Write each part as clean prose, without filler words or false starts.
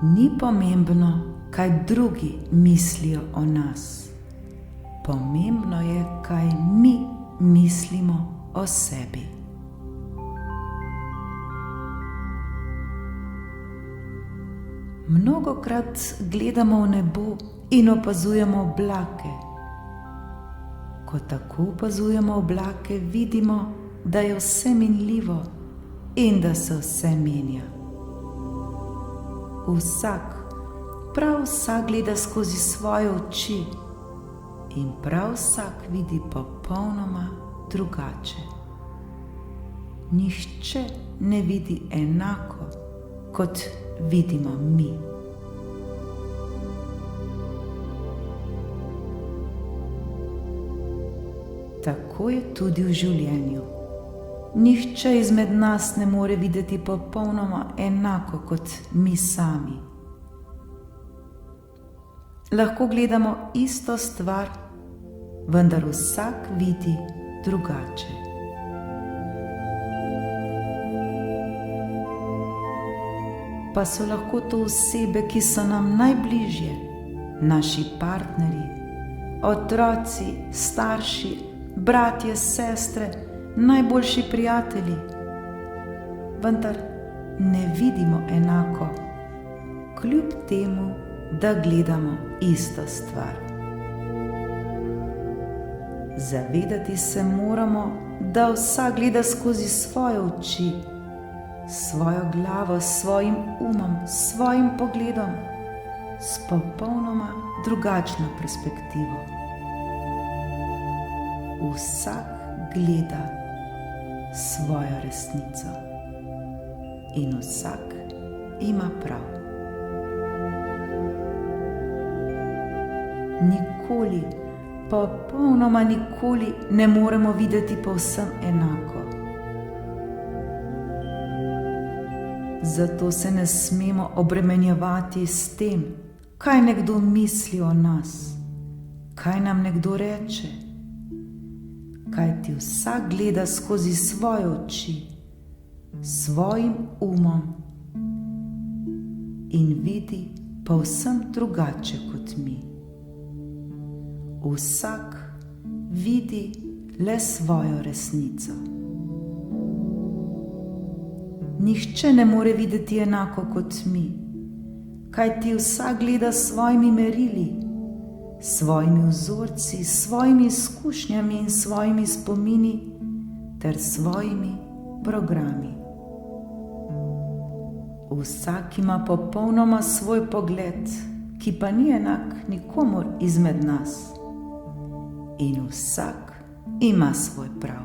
Ni pomembno, kaj drugi mislijo o nas. Pomembno je, kaj mi mislimo o sebi. Mnogokrat gledamo v nebo in opazujemo oblake. Ko tako opazujemo oblake, vidimo, da je vse minljivo in da se vse menja. Prav vsak gleda skozi svoje oči in prav vsak vidi popolnoma drugače. Nihče ne vidi enako, kot vidimo mi. Tako je tudi v življenju. Nihče izmed nas ne more videti popolnoma enako kot mi sami. Lahko gledamo isto stvar, vendar vsak vidi drugače. Pa so lahko to osebe, ki so nam najbližje, naši partnerji, otroci, starši, bratje, sestre, najboljši prijatelji. Vendar ne vidimo enako, kljub temu, da gledamo isto stvar. Zavedati se moramo, da vsak gleda skozi svoje oči, svojo glavo, svojim umom, svojim pogledom, s popolnoma drugačno perspektivo. Vsak gleda svojo resnico in vsak ima prav. Nikoli, popolnoma nikoli ne moremo videti povsem enako. Zato se ne smemo obremenjevati s tem, kaj nekdo misli o nas, kaj nam nekdo reče. Kajti vsak gleda skozi svoje oči, svojim umom in vidi povsem drugače kot mi. Vsak vidi le svojo resnico. Nihče ne more videti enako kot mi, kajti vsak gleda s svojimi merili, svojimi vzorci, svojimi izkušnjami in svojimi spomini ter svojimi programi. Vsak ima popolnoma svoj pogled, ki pa ni enak nikomur izmed nas. In vsak ima svoj prav.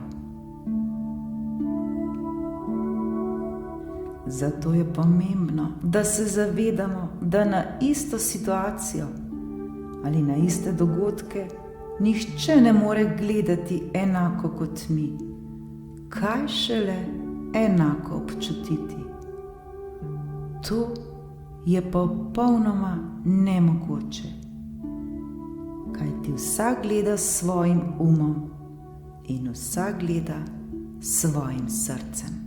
Zato je pomembno, da se zavedamo, da na isto situacijo ali na iste dogodke nihče ne more gledati enako kot mi, kaj šele enako občutiti. To je popolnoma nemogoče, kajti vsak gleda s svojim umom in vsak gleda s svojim srcem.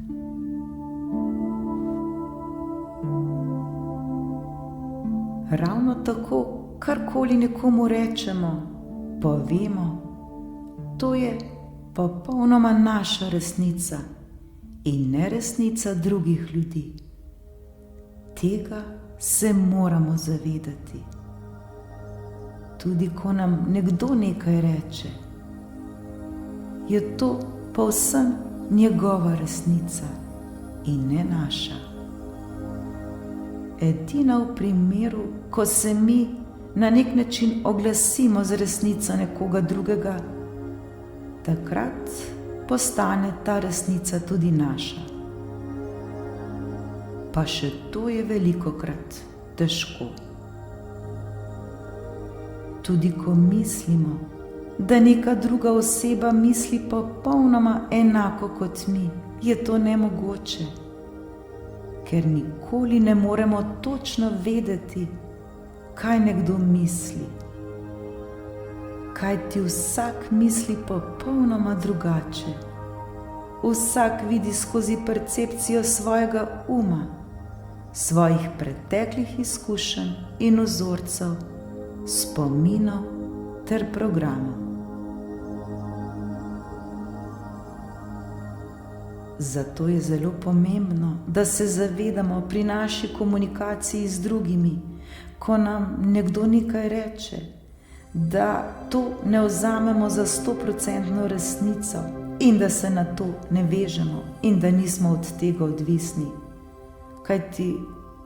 Ravno tako, karkoli nekomu rečemo, povemo, to je popolnoma naša resnica in ne resnica drugih ljudi. Tega se moramo zavedati. Tudi ko nam nekdo nekaj reče, je to povsem njegova resnica in ne naša. Edino v primeru, ko se mi na nek način oglasimo z resnico nekoga drugega, takrat postane ta resnica tudi naša. Pa še to je velikokrat težko. Tudi ko mislimo, da neka druga oseba misli popolnoma enako kot mi, je to nemogoče, ker nikoli ne moremo točno vedeti, kaj nekdo misli. Kajti vsak misli popolnoma drugače. Vsak vidi skozi percepcijo svojega uma, svojih preteklih izkušenj in vzorcev, spominov ter programov. Zato je zelo pomembno, da se zavedamo pri naši komunikaciji z drugimi, ko nam nekdo nekaj reče, da to ne vzamemo za 100% resnico in da se na to ne vežemo in da nismo od tega odvisni, kajti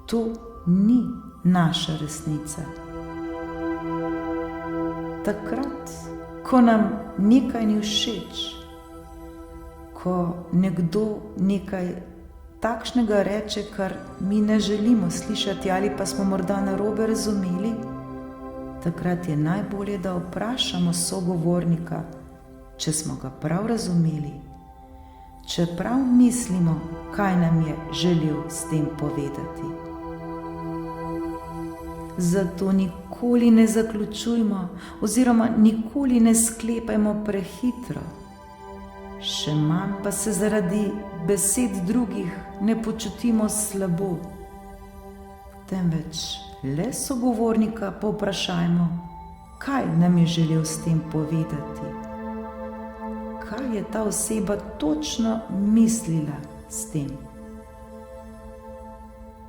to ni naša resnica. Takrat, ko nam nekaj ni všeč, ko nekdo nekaj takšnega reče, kar mi ne želimo slišati ali pa smo morda narobe razumeli, takrat je najbolje, da vprašamo sogovornika, če smo ga prav razumeli, čeprav mislimo, kaj nam je želel s tem povedati. Zato nikoli ne zaključujmo oziroma nikoli ne sklepajmo prehitro, še manj pa se zaradi besed drugih ne počutimo slabo, temveč le sogovornika povprašajmo, kaj nam je želel s tem povedati, kaj je ta oseba točno mislila s tem.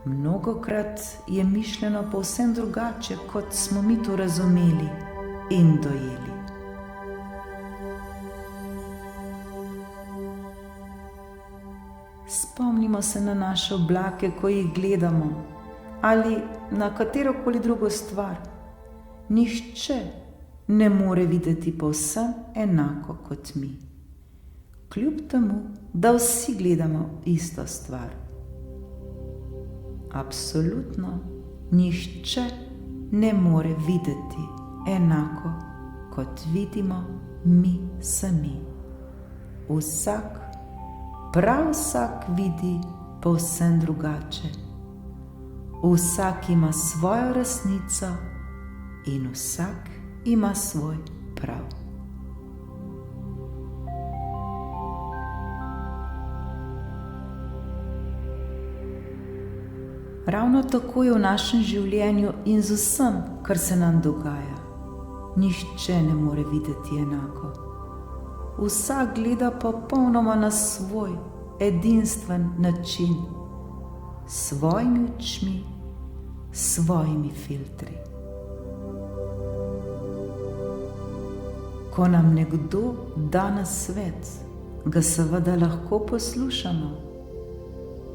Mnogokrat je mišljeno povsem drugače, kot smo mi to razumeli in dojeli. Spomnimo se na naše oblake, ko jih gledamo, ali na katerokoli drugo stvar. Nihče ne more videti povsem enako kot mi, kljub temu, da vsi gledamo isto stvar. Absolutno nihče ne more videti enako, kot vidimo mi sami. Vsak, prav vsak vidi povsem drugače. Vsak ima svojo resnico in vsak ima svoj prav. Ravno tako je v našem življenju in z vsem, kar se nam dogaja. Nihče ne more videti enako. Vsak gleda popolnoma na svoj, edinstven način, s svojimi očmi, s svojimi filtri. Ko nam nekdo da nasvet, ga seveda lahko poslušamo,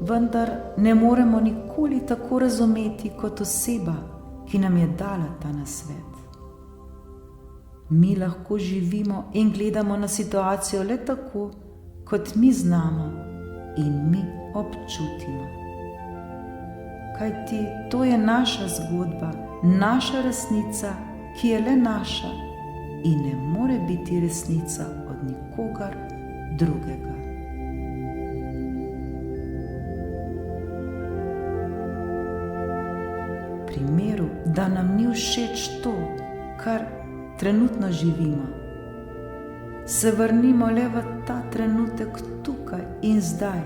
vendar ne moremo nikoli tako razumeti kot oseba, ki nam je dala ta nasvet. Mi lahko živimo in gledamo na situacijo le tako, kot mi znamo in mi občutimo. Kajti to je naša zgodba, naša resnica, ki je le naša in ne more biti resnica od nikogar drugega. V primeru, da nam ni všeč to, kar trenutno živimo, se vrnimo le v ta trenutek tukaj in zdaj.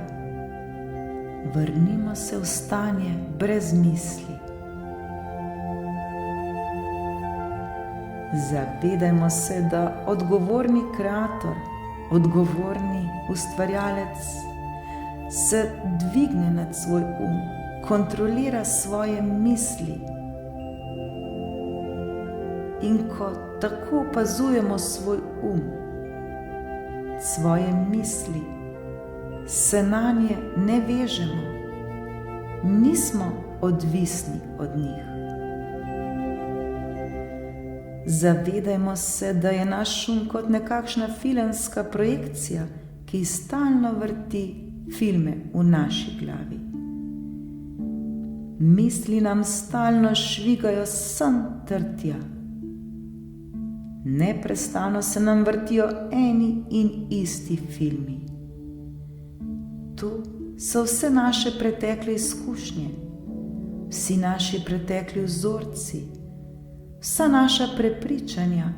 Vrnimo se v stanje brez misli. Zavedajmo se, da odgovorni kreator, odgovorni ustvarjalec se dvigne nad svoj kontrolira svoje misli. In ko tako opazujemo svoj svoje misli, se nanje ne vežemo, nismo odvisni od njih. Zavedajmo se, da je naš kot nekakšna filmska projekcija, ki stalno vrti filme v naši glavi. Misli nam stalno švigajo sem ter tja. Neprestano se nam vrtijo eni in isti filmi. To so vse naše pretekle izkušnje, vsi naši pretekli vzorci, vsa naša prepričanja,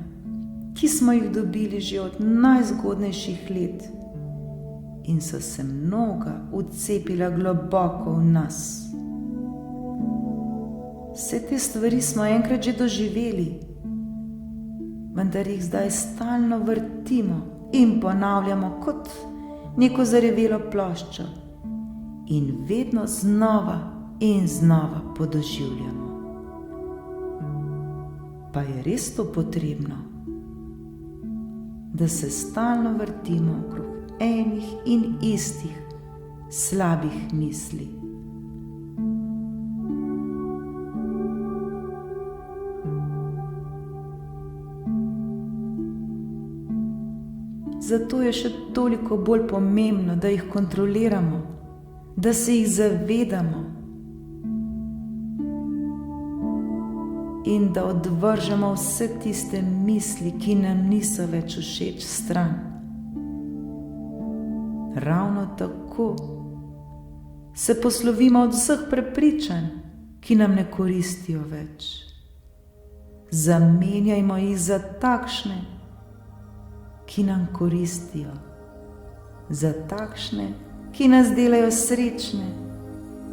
ki smo jih dobili že od najzgodnejših let in so se mnoga vcepila globoko v nas. Vse te stvari smo enkrat že doživeli, vendar jih zdaj stalno vrtimo in ponavljamo kot neko zarevelo ploščo in vedno znova in znova podoživljamo. Pa je res to potrebno, da se stalno vrtimo okrog enih in istih slabih misli? Zato je še toliko bolj pomembno, da jih kontroliramo, da se jih zavedamo in da odvržemo vse tiste misli, ki nam niso več všeč, stran. Ravno tako se poslovimo od vseh prepričanj, ki nam ne koristijo več. Zamenjajmo jih za takšne, ki nam koristijo, za takšne, ki nas delajo srečne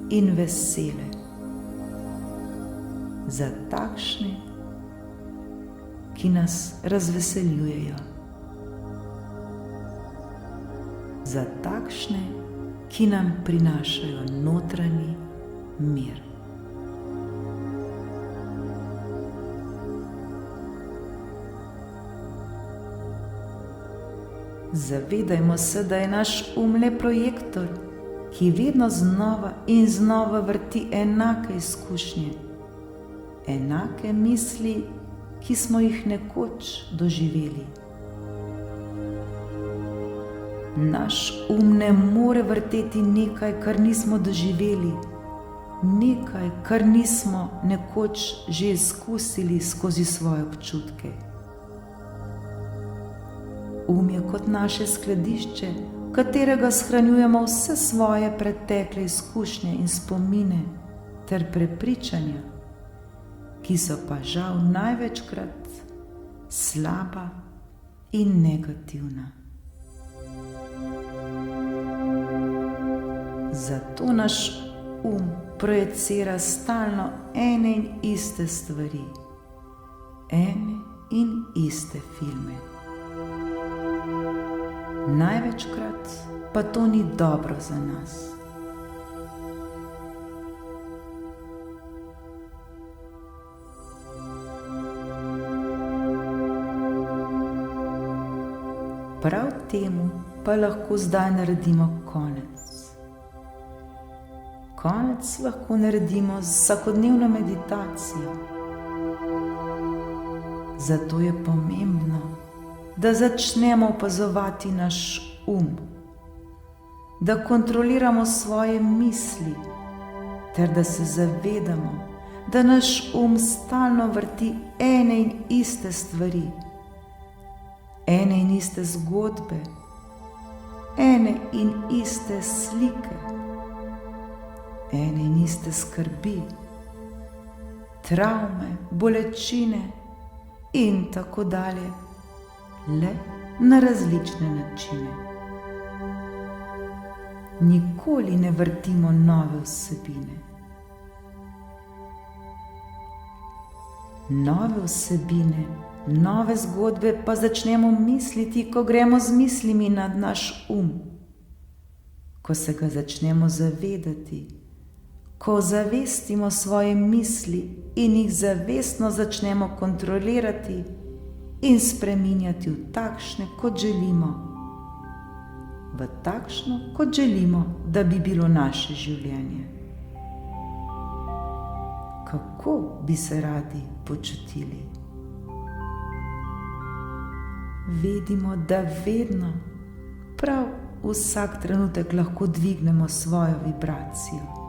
in vesele, za takšne, ki nas razveseljujejo, za takšne, ki nam prinašajo notranji mir. Zavedajmo se, da je naš le projektor, ki vedno znova in znova vrti enake izkušnje, enake misli, ki smo jih nekoč doživeli. Naš ne more vrteti nekaj, kar nismo doživeli, nekaj, kar nismo nekoč že izkusili skozi svoje občutke. Je kot naše skladišče, v katerega shranjujemo vse svoje pretekle izkušnje in spomine ter prepričanja, ki so pa žal največkrat slaba in negativna. Zato naš projicira stalno ene in iste stvari, ene in iste filme. Največkrat pa to ni dobro za nas. Prav temu pa lahko zdaj naredimo konec. Konec lahko naredimo z vsakodnevno meditacijo. Zato je pomembno, da začnemo opazovati naš da kontroliramo svoje misli, ter da se zavedamo, da naš stalno vrti ene in iste stvari, ene in iste zgodbe, ene in iste slike, ene in iste skrbi, travme, bolečine in tako dalje, le na različne načine. Nikoli ne vrtimo nove vsebine. Nove vsebine, nove zgodbe pa začnemo misliti, ko gremo z mislimi nad naš ko se ga začnemo zavedati, ko zavestimo svoje misli in jih zavestno začnemo kontrolirati in spreminjati v takšne, kot želimo, v takšno, kot želimo, da bi bilo naše življenje. Kako bi se radi počutili? Vedimo, da vedno, prav vsak trenutek lahko dvignemo svojo vibracijo.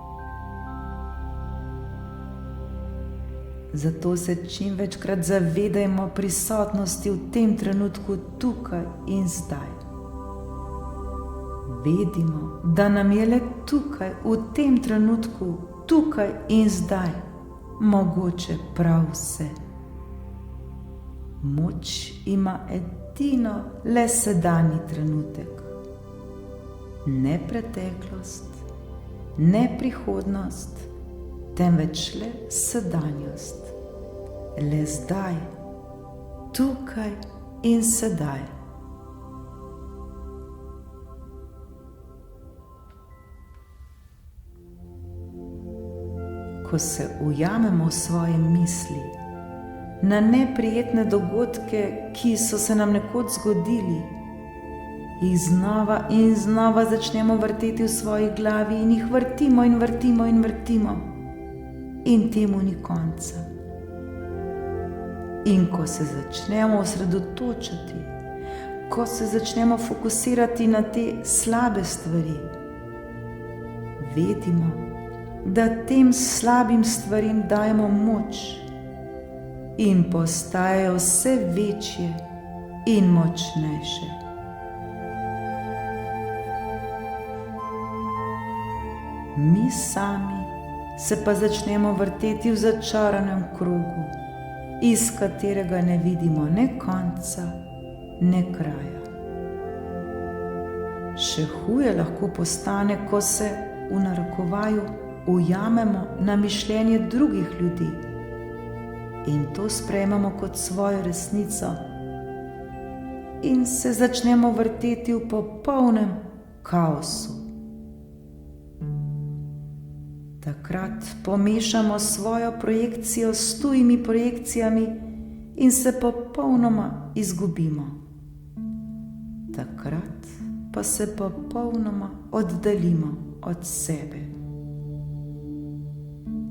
Zato se čim večkrat zavedajmo prisotnosti v tem trenutku tukaj in zdaj. Vedimo, da nam je le tukaj, v tem trenutku, tukaj in zdaj, mogoče prav vse. Moč ima edino le sedanji trenutek. Ne preteklost, ne prihodnost, temveč le sedanjost. Le zdaj, tukaj in sedaj. Ko se ujamemo v svoje misli na neprijetne dogodke, ki so se nam nekoč zgodili, jih znova in znova začnemo vrteti v svoji glavi in jih vrtimo in vrtimo in vrtimo in temu ni konca. In ko se začnemo osredotočati, ko se začnemo fokusirati na te slabe stvari, vedimo, da tem slabim stvarim dajemo moč in postajajo vse večje in močnejše. Mi sami se pa začnemo vrteti v začaranem krogu, iz katerega ne vidimo ne konca, ne kraja. Še huje lahko postane, ko se v narekovaju ujamemo na mišljenje drugih ljudi in to sprejmemo kot svojo resnico in se začnemo vrteti v popolnem kaosu. Takrat pomešamo svojo projekcijo s tujimi projekcijami in se popolnoma izgubimo. Takrat pa se popolnoma oddaljimo od sebe.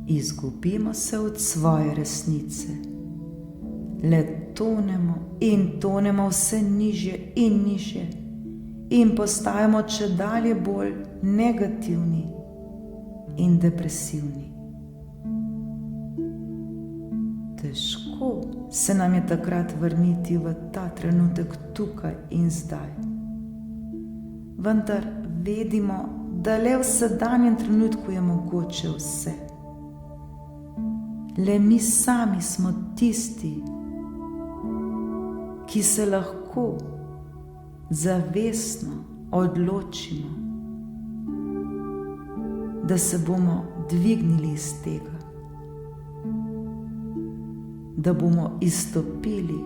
Izgubimo se od svoje resnice. Le tonemo in tonemo vse nižje in nižje in postajamo čedalje bolj negativni in depresivni. Težko se nam je takrat vrniti v ta trenutek tukaj in zdaj. Vendar vedimo, da le v sedanjem trenutku je mogoče vse. Le mi sami smo tisti, ki se lahko zavestno odločimo, da se bomo dvignili iz tega, da bomo izstopili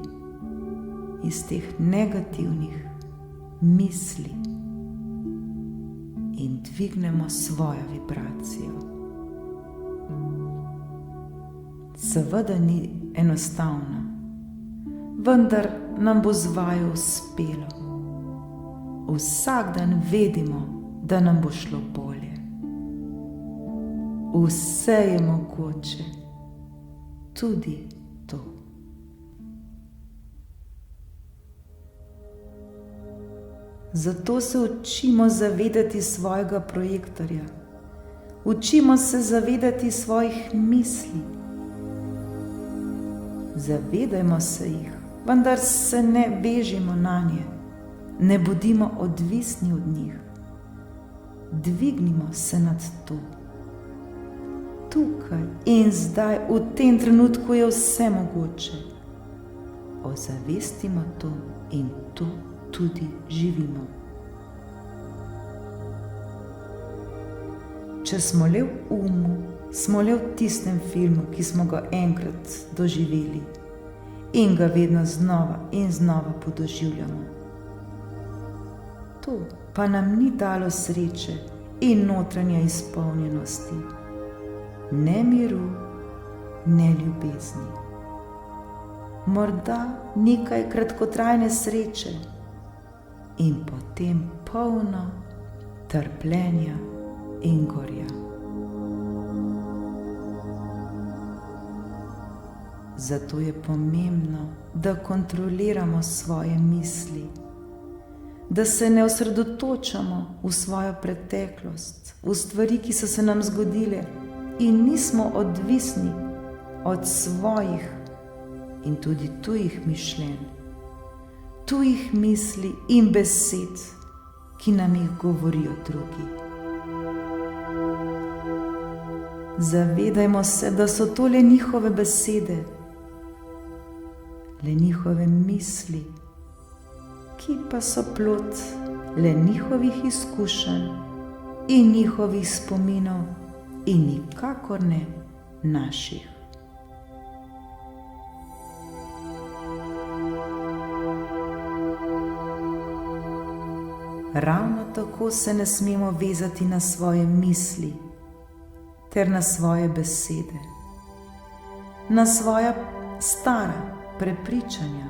iz teh negativnih misli in dvignemo svojo vibracijo. Seveda ni enostavno, vendar nam bo z vajo uspelo. Vsak dan vedimo, da nam bo šlo bolje. Vse je mogoče, tudi to. Zato se učimo zavedati svojega projektorja. Učimo se zavedati svojih misli. Zavedajmo se jih, vendar se ne vežimo na nje. Ne bodimo odvisni od njih. Dvignimo se nad to. Tukaj in zdaj, v tem trenutku je vse mogoče. Ozavestimo to in to tudi živimo. Če smo le v umu, smo le v tistem filmu, ki smo ga enkrat doživeli in ga vedno znova in znova podoživljamo. To pa nam ni dalo sreče in notranje izpolnjenosti, ne miru, ne ljubezni. Morda nekaj kratkotrajne sreče in potem polno trpljenja in gorja. Zato je pomembno, da kontroliramo svoje misli, da se ne osredotočamo v svojo preteklost, v stvari, ki so se nam zgodile in nismo odvisni od svojih in tudi tujih mišljenj, tujih misli in besed, ki nam jih govorijo drugi. Zavedajmo se, da so to le njihove besede, le njihove misli, ki pa so plod le njihovih izkušenj in njihovih spominov in nikakor ne naših. Ravno tako se ne smemo vezati na svoje misli ter na svoje besede, na svoja stara prepričanja,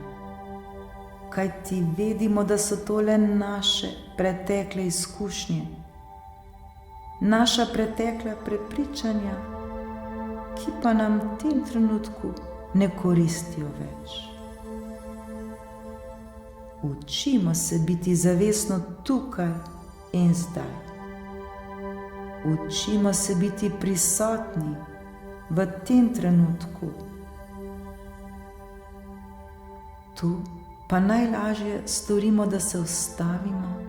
kajti vedimo, da so to le naše pretekle izkušnje, naša pretekla prepričanja, ki pa nam v tem trenutku ne koristijo več. Učimo se biti zavestno tukaj in zdaj. Učimo se biti prisotni v tem trenutku. Tu pa najlažje storimo, da se ustavimo,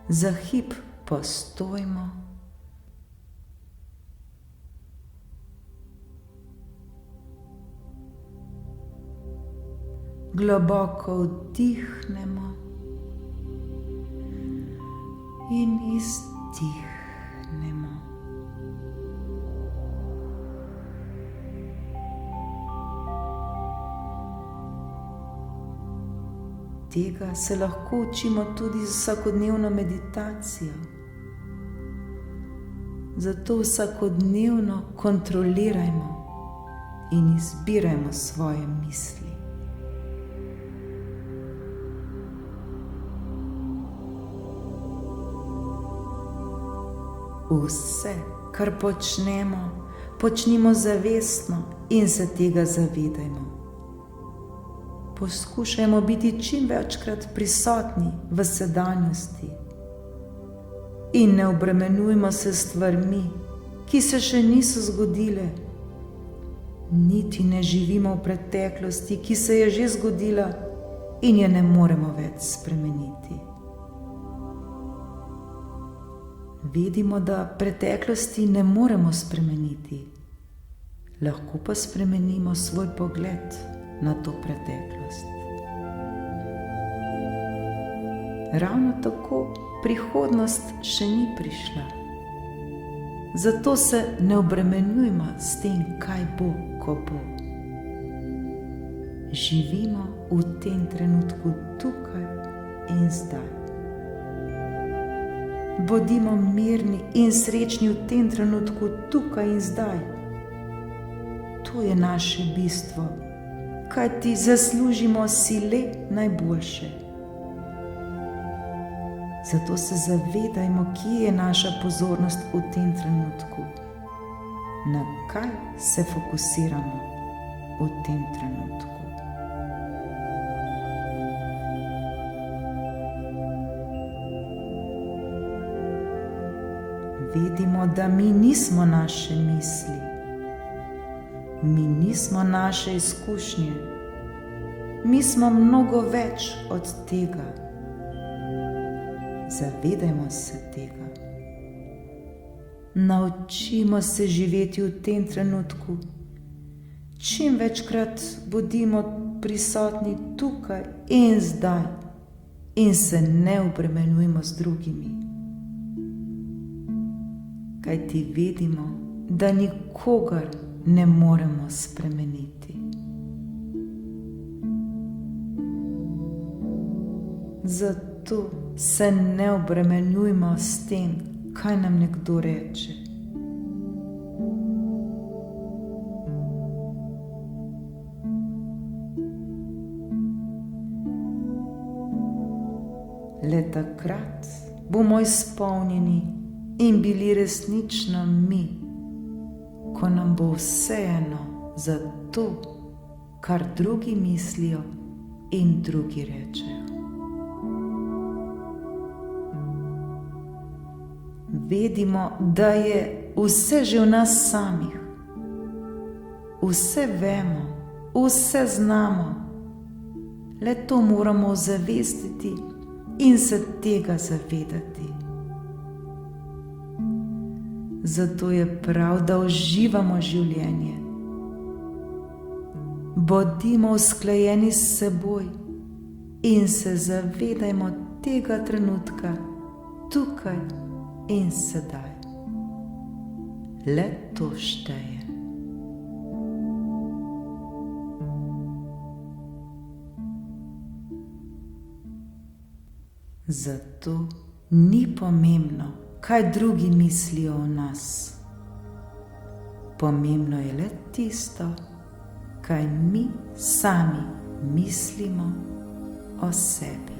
za hip postojimo, globoko vdihnemo in izdihnemo. Tega se lahko učimo tudi z vsakodnevno meditacijo. Zato vsakodnevno kontrolirajmo in izbirajmo svoje misli. Vse, kar počnemo, počnimo zavestno in se tega zavedajmo. Poskušajmo biti čim večkrat prisotni v sedanjosti in ne obremenjujmo se s stvarmi, ki se še niso zgodile, niti ne živimo v preteklosti, ki se je že zgodila in je ne moremo več spremeniti. Vidimo, da preteklosti ne moremo spremeniti, lahko pa spremenimo svoj pogled na to preteklost. Ravno tako prihodnost še ni prišla. Zato se ne obremenjujmo s tem, kaj bo, ko bo. Živimo v tem trenutku tukaj in zdaj. Bodimo mirni in srečni v tem trenutku tukaj in zdaj. To je naše bistvo, kajti zaslužimo si le najboljše. Zato se zavedajmo, kje je naša pozornost v tem trenutku, na kaj se fokusiramo v tem trenutku. Vidimo, da mi nismo naše misli, mi nismo naše izkušnje, mi smo mnogo več od tega. Zavedajmo se tega. Naučimo se živeti v tem trenutku. Čim večkrat bodimo prisotni tukaj in zdaj in se ne obremenjujmo z drugimi. Kajti vidimo, da nikogar ne moremo spremeniti. Zato se ne obremenjujmo s tem, kaj nam nekdo reče. Le takrat bomo izpolnjeni in bili resnično mi, ko nam bo vseeno za to, kar drugi mislijo in drugi rečejo. Vedimo, da je vse že v nas samih. Vse vemo, vse znamo. Le to moramo ozavestiti in se tega zavedati. Zato je prav, da uživamo življenje. Bodimo usklajeni s seboj in se zavedajmo tega trenutka tukaj in sedaj. le to šteje. Zato ni pomembno, kaj drugi mislijo o nas. Pomembno je le tisto, kaj mi sami mislimo o sebi.